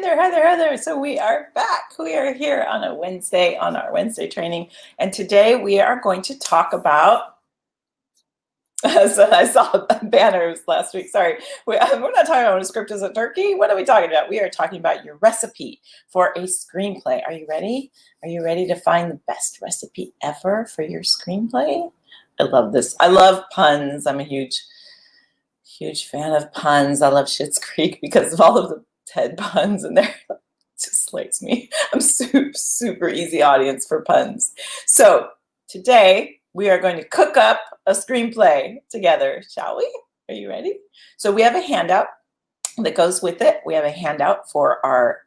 Heather. So we are back. We are here on a Wednesday, on our Wednesday training. And today we are going to talk about, so I saw banners last week. Sorry, we're not talking about a script as a turkey. What are we talking about? We are talking about your recipe for a screenplay. Are you ready? Are you ready to find the best recipe ever for your screenplay? I love this. I love puns. I'm a huge fan of puns. I love Schitt's Creek because of all of the Ted puns in there. It just slays me. I'm super easy audience for puns. So today we are going to cook up a screenplay together, shall we? Are you ready? So we have a handout that goes with it. We have a handout for our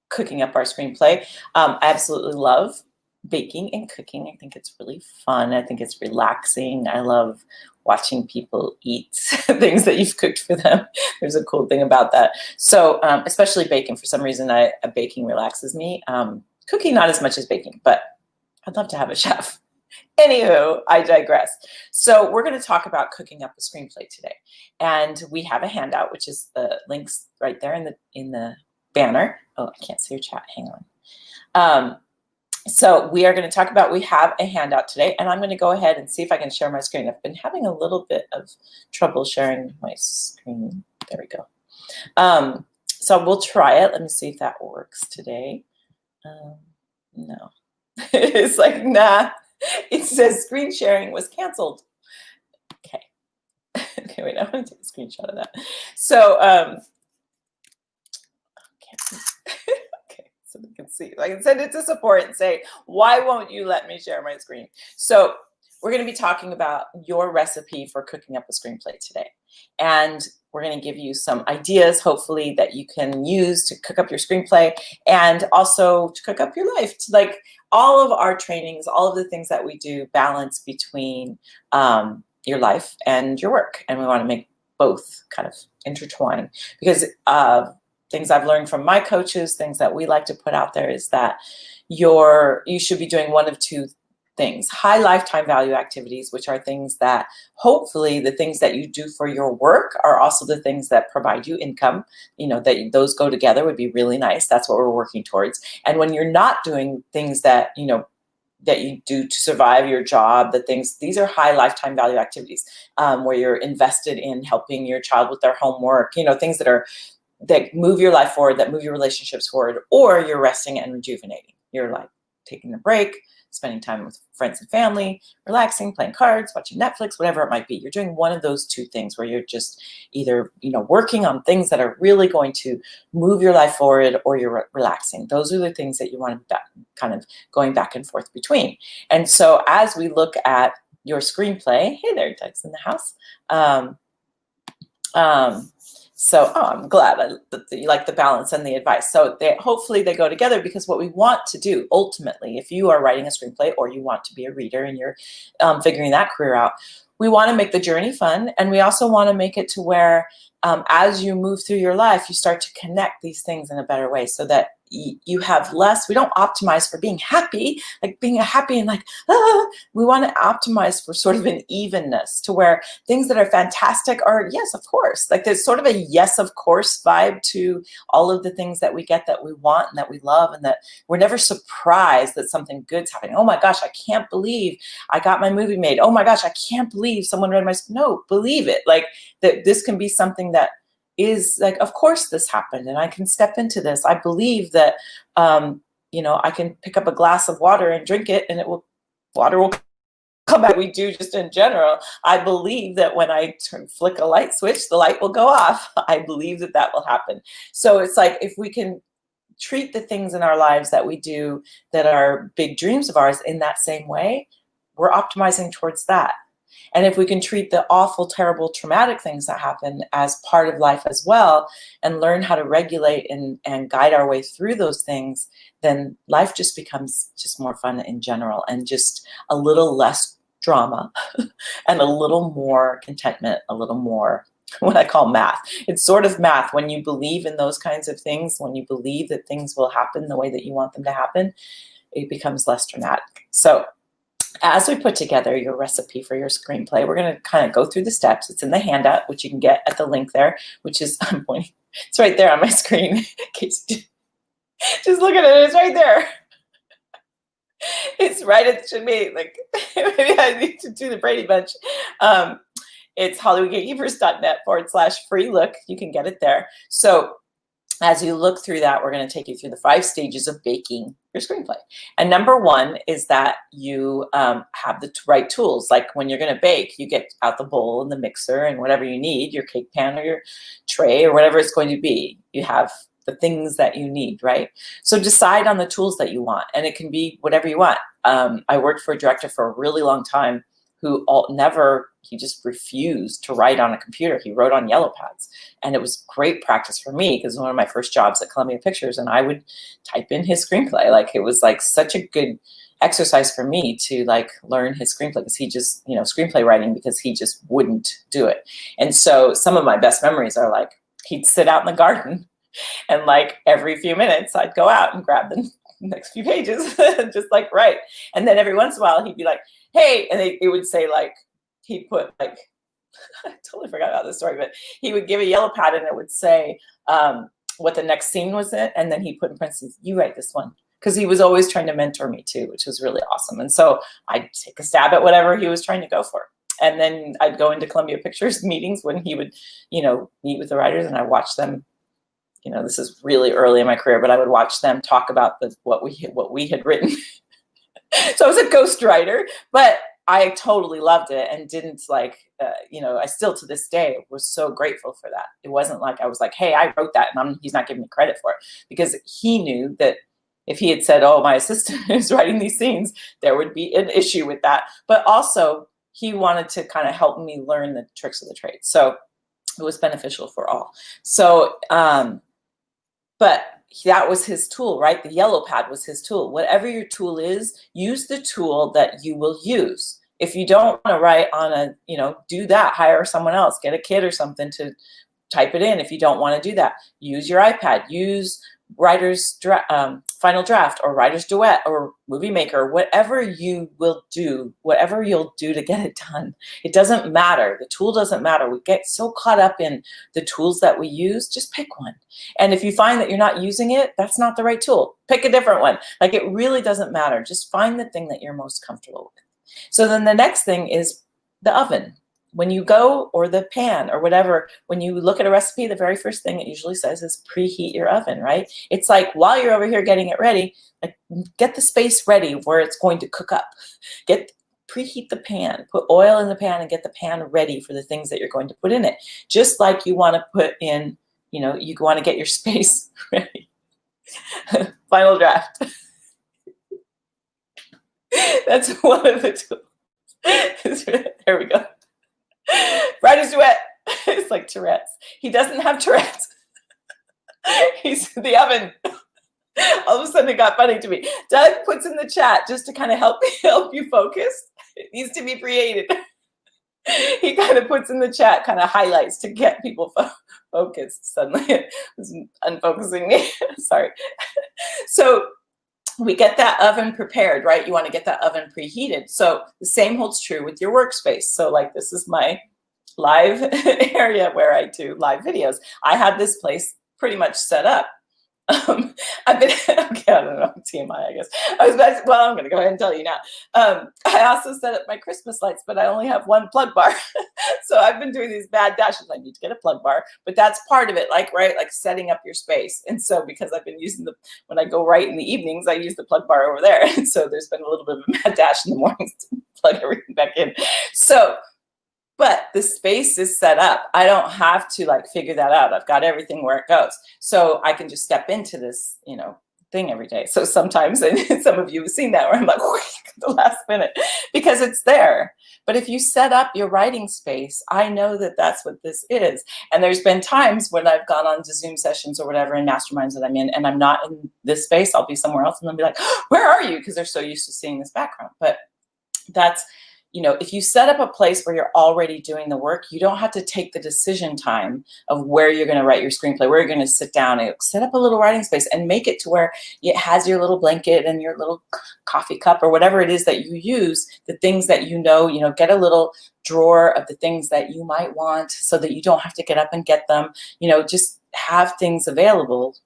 cooking up our screenplay. I absolutely love baking and cooking. I think it's really fun. I think it's relaxing. I love watching people eat things that you've cooked for them. There's a cool thing about that. So especially baking, for some reason, baking relaxes me. Cooking, not as much as baking, but I'd love to have a chef. Anywho, I digress. So we're going to talk about cooking up a screenplay today. And we have a handout, which is the links right there in the banner. Oh, I can't see your chat. Hang on. So we are going to talk about, we have a handout today, and I'm going to go ahead and see if I can share my screen. I've been having a little bit of trouble sharing my screen. There we go. So we'll try it. Let me see if that works today. No. It's like, nah. It says screen sharing was canceled. Okay. Okay, wait, I want to take a screenshot of that. So, okay, so you can see. I can send it to support and say, why won't you let me share my screen? So we're going to be talking about your recipe for cooking up a screenplay today. And we're going to give you some ideas, hopefully, that you can use to cook up your screenplay and also to cook up your life. Like all of our trainings, all of the things that we do balance between your life and your work. And we want to make both kind of intertwine, because things I've learned from my coaches, things that we like to put out there is that you should be doing one of two things: high lifetime value activities, which are things that hopefully the things that you do for your work are also the things that provide you income, that those go together would be really nice. That's what we're working towards. And when you're not doing things that, that you do to survive your job, these are high lifetime value activities where you're invested in helping your child with their homework, things that move your life forward, that move your relationships forward, or you're resting and rejuvenating. You're like taking a break, spending time with friends and family, relaxing, playing cards, watching Netflix, whatever it might be. You're doing one of those two things where you're just either, working on things that are really going to move your life forward, or you're relaxing. Those are the things that you want to kind of going back and forth between. And so as we look at your screenplay, hey there, Doug's in the house. So I'm glad that you like the balance and the advice. So hopefully they go together, because what we want to do ultimately, if you are writing a screenplay or you want to be a reader and you're figuring that career out, we want to make the journey fun. And we also want to make it to where as you move through your life, you start to connect these things in a better way, so that you have less. We don't optimize for being happy, like being happy and we want to optimize for sort of an evenness, to where things that are fantastic are, yes, of course. Like there's sort of a yes, of course vibe to all of the things that we get, that we want and that we love, and that we're never surprised that something good's happening. Oh my gosh, I can't believe I got my movie made. Oh my gosh, I can't believe someone read my script. No, believe it. Like that this can be something that is like, of course this happened, and I can step into this. I believe that, I can pick up a glass of water and drink it, and water will come back. We do just in general. I believe that when I flick a light switch, the light will go off. I believe that will happen. So it's like, if we can treat the things in our lives that we do that are big dreams of ours in that same way, we're optimizing towards that. And if we can treat the awful, terrible, traumatic things that happen as part of life as well, and learn how to regulate and guide our way through those things, then life just becomes just more fun in general, and just a little less drama and a little more contentment, a little more what I call math. It's sort of math. When you believe in those kinds of things, when you believe that things will happen the way that you want them to happen, it becomes less dramatic. So as we put together your recipe for your screenplay, we're going to kind of go through the steps. It's in the handout, which you can get at the link there, which is, I'm pointing, it's right there on my screen. In case you just look at it, it's right there. It's right, it should be like, maybe I need to do the Brady Bunch. It's HollywoodGatekeepers.net/free look. You can get it there. So as you look through that, we're going to take you through the 5 stages of baking your screenplay. And number 1 is that you have the right tools. Like when you're going to bake, you get out the bowl and the mixer and whatever you need, your cake pan or your tray or whatever it's going to be. You have the things that you need, right? So decide on the tools that you want, and it can be whatever you want. I worked for a director for a really long time who he just refused to write on a computer. He wrote on yellow pads, and it was great practice for me because one of my first jobs at Columbia Pictures, and I would type in his screenplay. Like it was like such a good exercise for me to like learn his screenplay because he just, screenplay writing, because he just wouldn't do it. And so some of my best memories are like he'd sit out in the garden and like every few minutes I'd go out and grab the next few pages just like write. And then every once in a while he'd be like, hey, and it would say like, he'd put like, I totally forgot about this story, but he would give a yellow pad and it would say what the next scene was in. And then he put in parentheses, you write this one. Because he was always trying to mentor me too, which was really awesome. And so I'd take a stab at whatever he was trying to go for. And then I'd go into Columbia Pictures meetings when he would, meet with the writers, and I watch them. This is really early in my career, but I would watch them talk about what we had written. So I was a ghostwriter, but I totally loved it and didn't like, I still to this day was so grateful for that. It wasn't like I was like, hey, I wrote that and he's not giving me credit for it, because he knew that if he had said, oh, my assistant is writing these scenes, there would be an issue with that. But also he wanted to kind of help me learn the tricks of the trade. So it was beneficial for all. So, but that was his tool, right? The yellow pad was his tool. Whatever your tool is, use the tool that you will use. If you don't want to write on do that, hire someone else, get a kid or something to type it in. If you don't want to do that, use your iPad, use Writer's Final Draft or Writer's Duet or Movie Maker, whatever you will do, whatever you'll do to get it done. It doesn't matter. The tool doesn't matter. We get so caught up in the tools that we use. Just pick one. And if you find that you're not using it, that's not the right tool. Pick a different one. Like it really doesn't matter. Just find the thing that you're most comfortable with. So then the next thing is the oven. When you go, or the pan or whatever, when you look at a recipe, the very first thing it usually says is preheat your oven, right? It's like while you're over here getting it ready, like get the space ready where it's going to cook up. Preheat the pan, put oil in the pan and get the pan ready for the things that you're going to put in it. Just like you want to put in, you want to get your space ready. Final draft. That's one of the tools. There we go. Writer's Duet. It's like Tourette's. He doesn't have Tourette's. He's the oven. All of a sudden it got funny to me. Doug puts in the chat just to kind of help you focus. It needs to be created. He kind of puts in the chat kind of highlights to get people focused. Suddenly it was unfocusing me. Sorry. So we get that oven prepared, right? You want to get that oven preheated. So the same holds true with your workspace. So like this is my live area where I do live videos. I had this place pretty much set up. I've been, okay, I don't know, TMI, I guess. I'm going to go ahead and tell you now. I also set up my Christmas lights, but I only have one plug bar. So I've been doing these bad dashes. I need to get a plug bar, but that's part of it, like, right? Like setting up your space. And so because I've been using when I go right in the evenings, I use the plug bar over there. And so there's been a little bit of a mad dash in the mornings to plug everything back in. So, but the space is set up. I don't have to like figure that out. I've got everything where it goes. So I can just step into this, thing every day. So sometimes, and some of you have seen that, where I'm like, the last minute, because it's there. But if you set up your writing space, I know that that's what this is. And there's been times when I've gone on to Zoom sessions or whatever in masterminds that I'm in, and I'm not in this space, I'll be somewhere else, and they'll be like, where are you? Because they're so used to seeing this background. But that's, if you set up a place where you're already doing the work, you don't have to take the decision time of where you're going to write your screenplay, where you're going to sit down and set up a little writing space and make it to where it has your little blanket and your little coffee cup or whatever it is that you use, the things that get a little drawer of the things that you might want so that you don't have to get up and get them, just have things available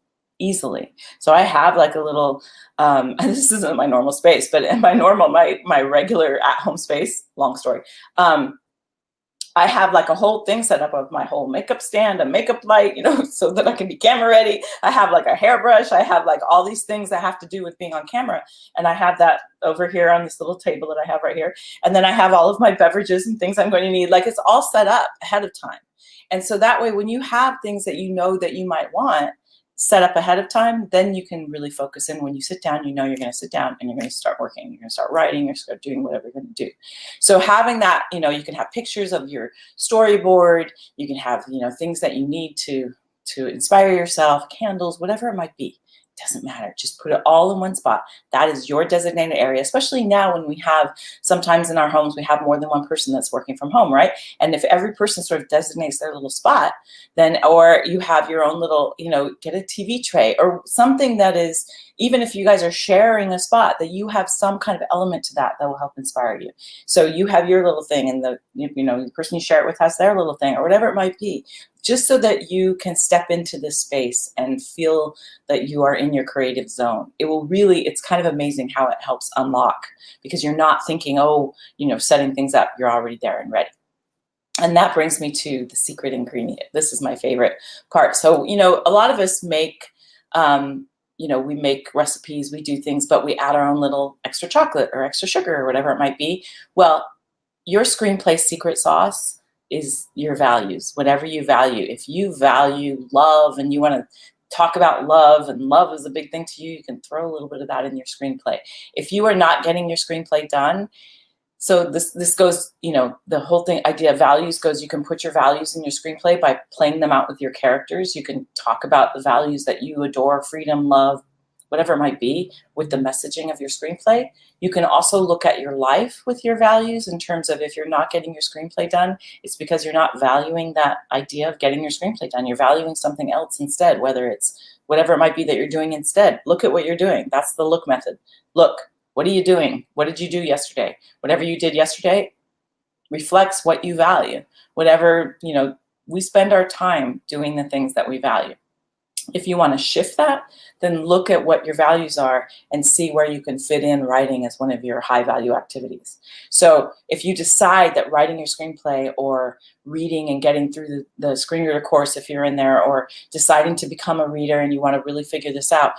easily. So I have like a little, and this isn't my normal space, but in my regular at-home space, long story, I have like a whole thing set up of my whole makeup stand, a makeup light, so that I can be camera ready. I have like a hairbrush. I have like all these things that have to do with being on camera. And I have that over here on this little table that I have right here. And then I have all of my beverages and things I'm going to need. Like it's all set up ahead of time. And so that way, when you have things that that you might want set up ahead of time, then you can really focus in. When you sit down, you're going to sit down and you're going to start working. You're going to start writing. You're going to start doing whatever you're going to do. So having that, you can have pictures of your storyboard. You can have, things that you need to inspire yourself, candles, whatever it might be. Doesn't matter. Just put it all in one spot. That is your designated area, especially now when we have, sometimes in our homes, we have more than one person that's working from home, right? And if every person sort of designates their little spot, then, or you have your own little, get a TV tray or something that is, even if you guys are sharing a spot, that you have some kind of element to that will help inspire you. So you have your little thing and the person you share it with has their little thing or whatever it might be, just so that you can step into this space and feel that you are in your creative zone. It's kind of amazing how it helps unlock, because you're not thinking, setting things up, you're already there and ready. And that brings me to the secret ingredient. This is my favorite part. So, a lot of us make, we make recipes, we do things, but we add our own little extra chocolate or extra sugar or whatever it might be. Well, your screenplay secret sauce is your values, whatever you value. If you value love and you want to talk about love, and love is a big thing to you, you can throw a little bit of that in your screenplay. If you are not getting your screenplay done, so this goes, the whole idea of values goes, you can put your values in your screenplay by playing them out with your characters. You can talk about the values that you adore, freedom, love, whatever it might be, with the messaging of your screenplay. You can also look at your life with your values in terms of, if you're not getting your screenplay done, it's because you're not valuing that idea of getting your screenplay done. You're valuing something else instead, whether it's whatever it might be that you're doing instead. Look at what you're doing. That's the look method. Look, what are you doing? What did you do yesterday? Whatever you did yesterday reflects what you value. Whatever, we spend our time doing the things that we value. If you want to shift that, then look at what your values are and see where you can fit in writing as one of your high value activities. So if you decide that writing your screenplay or reading and getting through the screen reader course, if you're in there, or deciding to become a reader and you want to really figure this out,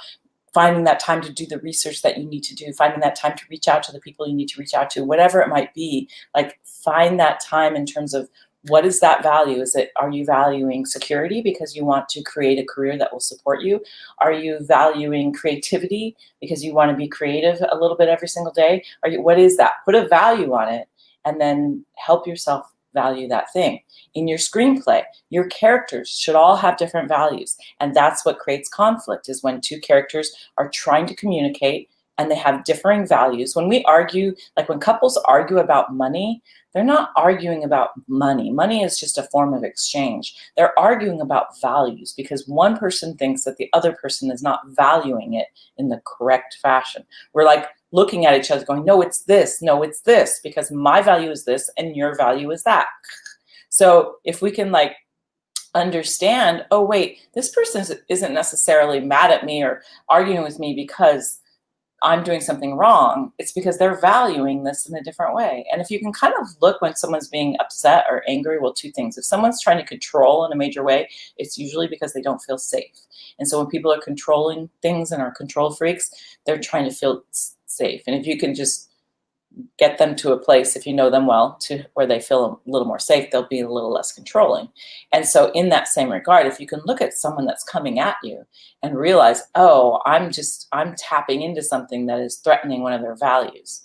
finding that time to do the research that you need to do, finding that time to reach out to the people you need to reach out to, whatever it might be, like find that time in terms of, what is that value? Are you valuing security because you want to create a career that will support you? Are you valuing creativity because you want to be creative a little bit every single day? What is that? Put a value on it and then help yourself value that thing. In your screenplay, your characters should all have different values. And that's what creates conflict, is when two characters are trying to communicate and they have differing values. When we argue, like when couples argue about money, they're not arguing about money. Money is just a form of exchange. They're arguing about values because one person thinks that the other person is not valuing it in the correct fashion. We're like looking at each other going, no, it's this, because my value is this and your value is that. So if we can like understand, oh wait, this person isn't necessarily mad at me or arguing with me because I'm doing something wrong. It's because they're valuing this in a different way. And if you can kind of look when someone's being upset or angry, well, two things. If someone's trying to control in a major way, it's usually because they don't feel safe. And so when people are controlling things and are control freaks, they're trying to feel safe. And if you can just get them to a place, if you know them well, to where they feel a little more safe, they'll be a little less controlling. And so in that same regard, if you can look at someone that's coming at you and realize, oh, I'm tapping into something that is threatening one of their values.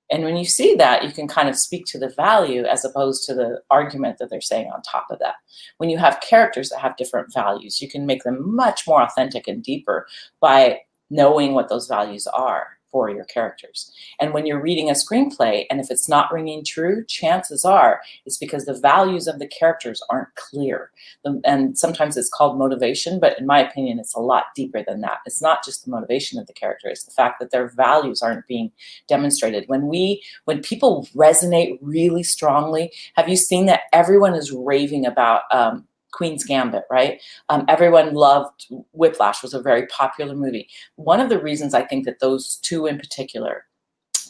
And when you see that, you can kind of speak to the value as opposed to the argument that they're saying on top of that. When you have characters that have different values, you can make them much more authentic and deeper by knowing what those values are. for your characters. And when you're reading a screenplay, and if it's not ringing true, chances are it's because the values of the characters aren't clear. And sometimes it's called motivation, but in my opinion, it's a lot deeper than that. It's not just the motivation of the character, it's the fact that their values aren't being demonstrated. When people resonate really strongly, have you seen that everyone is raving about Queen's Gambit, right? Everyone loved Whiplash, was a very popular movie. One of the reasons I think that those two in particular,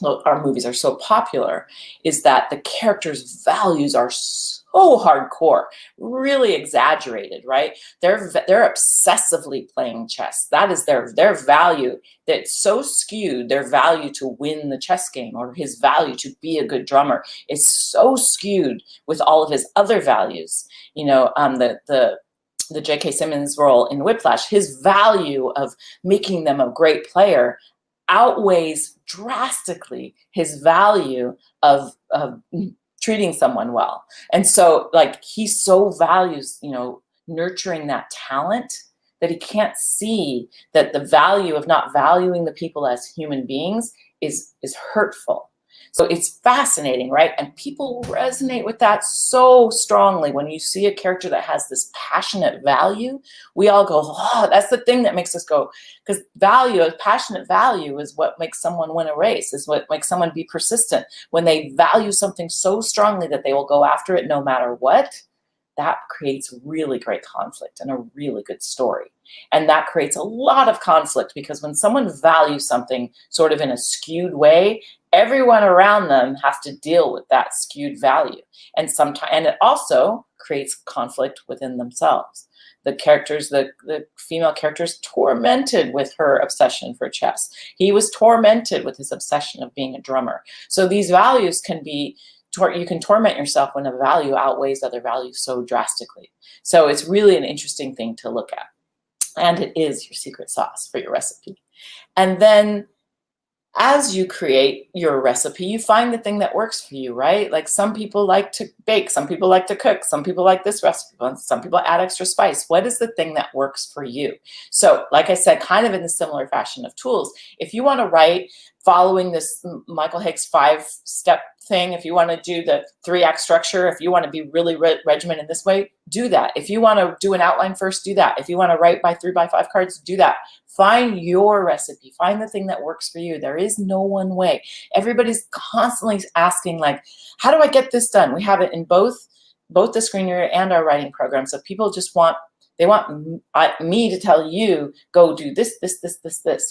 our movies, are so popular is that the characters' values are so hardcore, really exaggerated, right? They're obsessively playing chess. That is their value. That's so skewed. Their value to win the chess game, or his value to be a good drummer, is so skewed with all of his other values. You know, the J.K. Simmons role in Whiplash, his value of making them a great player outweighs drastically his value of treating someone well. And so, like, he so values, you know, nurturing that talent, that he can't see that the value of not valuing the people as human beings is hurtful. So it's fascinating, right? And people resonate with that so strongly. When you see a character that has this passionate value, we all go, oh, that's the thing that makes us go, because value, a passionate value, is what makes someone win a race, is what makes someone be persistent. When they value something so strongly that they will go after it no matter what, that creates really great conflict and a really good story. And that creates a lot of conflict, because when someone values something sort of in a skewed way, everyone around them has to deal with that skewed value. And it also creates conflict within themselves. The characters, the female characters, tormented with her obsession for chess. He was tormented with his obsession of being a drummer. So these values can be, you can torment yourself when a value outweighs other values so drastically. So it's really an interesting thing to look at. And it is your secret sauce for your recipe. And then as you create your recipe, you find the thing that works for you, right? Like, some people like to bake, some people like to cook, some people like this recipe, some people add extra spice. What is the thing that works for you? So, like I said, kind of in the similar fashion of tools, if you want to write following this Michael Hicks 5-step thing, if you want to do the 3-act structure, if you want to be really regimented this way, do that. If you want to do an outline first, do that. If you want to write by 3x5 cards, do that. Find your recipe. Find the thing that works for you. There is no one way. Everybody's constantly asking, like, how do I get this done? We have it in both the screener and our writing program. So people just want me to tell you, go do this.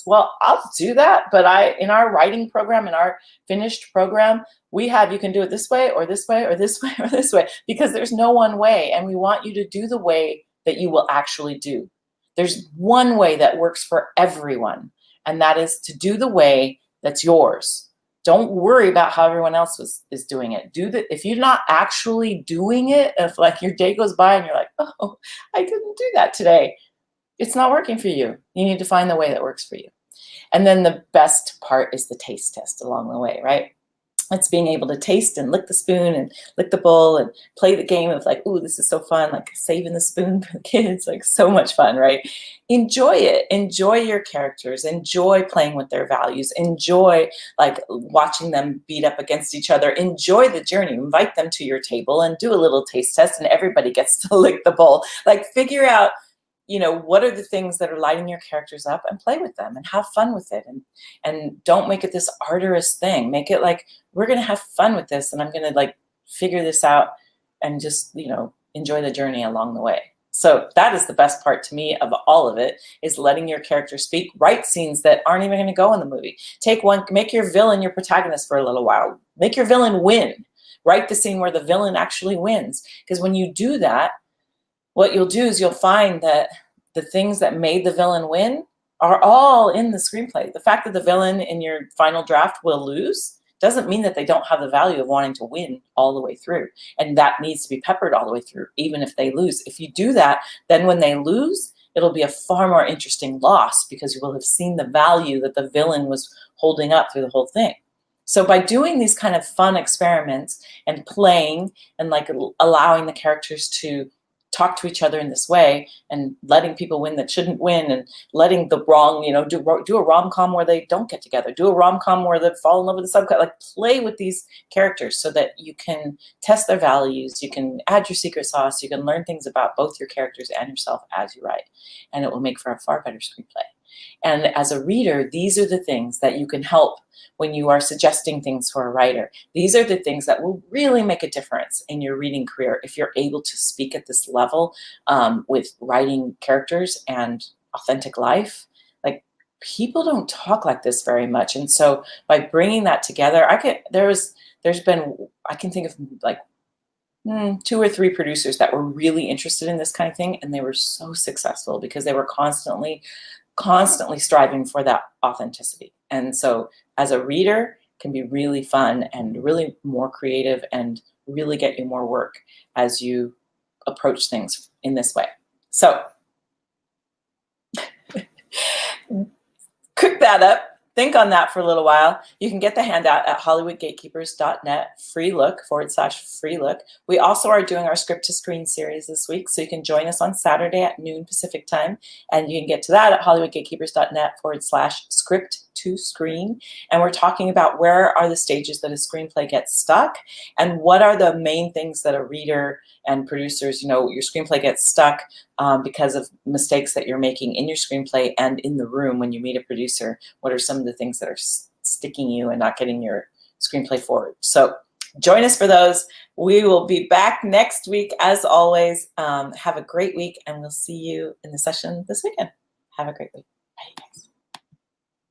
Well, I'll do that, but in our writing program, in our finished program, we have, you can do it this way or this way or this way or this way, because there's no one way, and we want you to do the way that you will actually do. There's one way that works for everyone, and that is to do the way that's yours. Don't worry about how everyone else is doing it. If you're not actually doing it, if like your day goes by and you're like, oh, I didn't do that today, it's not working for you. You need to find the way that works for you. And then the best part is the taste test along the way, right? It's being able to taste and lick the spoon and lick the bowl and play the game of like, ooh, this is so fun, like saving the spoon for the kids, like so much fun, right? Enjoy it. Enjoy your characters. Enjoy playing with their values. Enjoy like watching them beat up against each other. Enjoy the journey. Invite them to your table and do a little taste test, and everybody gets to lick the bowl. Like, figure out, what are the things that are lighting your characters up, and play with them and have fun with it. And don't make it this arduous thing. Make it like, we're going to have fun with this, and I'm going to like figure this out and just, enjoy the journey along the way. So that is the best part to me of all of it, is letting your character speak. Write scenes that aren't even going to go in the movie. Make your villain your protagonist for a little while. Make your villain win. Write the scene where the villain actually wins. Because when you do that, what you'll do is you'll find that the things that made the villain win are all in the screenplay. The fact that the villain in your final draft will lose doesn't mean that they don't have the value of wanting to win all the way through. And that needs to be peppered all the way through, even if they lose. If you do that, then when they lose, it'll be a far more interesting loss, because you will have seen the value that the villain was holding up through the whole thing. So by doing these kind of fun experiments and playing and like allowing the characters to talk to each other in this way, and letting people win that shouldn't win, and letting the wrong, do a rom-com where they don't get together, do a rom-com where they fall in love with the subcut, like play with these characters so that you can test their values, you can add your secret sauce, you can learn things about both your characters and yourself as you write, and it will make for a far better screenplay. And as a reader, these are the things that you can help when you are suggesting things for a writer. These are the things that will really make a difference in your reading career if you're able to speak at this level with writing characters and authentic life. Like, people don't talk like this very much. And so by bringing that together, I can think of like 2 or 3 producers that were really interested in this kind of thing, and they were so successful because they were constantly striving for that authenticity. And so as a reader, it can be really fun and really more creative and really get you more work as you approach things in this way. So cook that up. Think on that for a little while. You can get the handout at hollywoodgatekeepers.net, free look, /free look. We also are doing our script to screen series this week, so you can join us on Saturday at noon Pacific time, and you can get to that at hollywoodgatekeepers.net /script to screen. And we're talking about where are the stages that a screenplay gets stuck, and what are the main things that a reader and producers, your screenplay gets stuck because of mistakes that you're making in your screenplay and in the room when you meet a producer. What are some of the things that are sticking you and not getting your screenplay forward? So join us for those. We will be back next week as always. Have a great week, and we'll see you in the session this weekend. Have a great week. Bye, guys.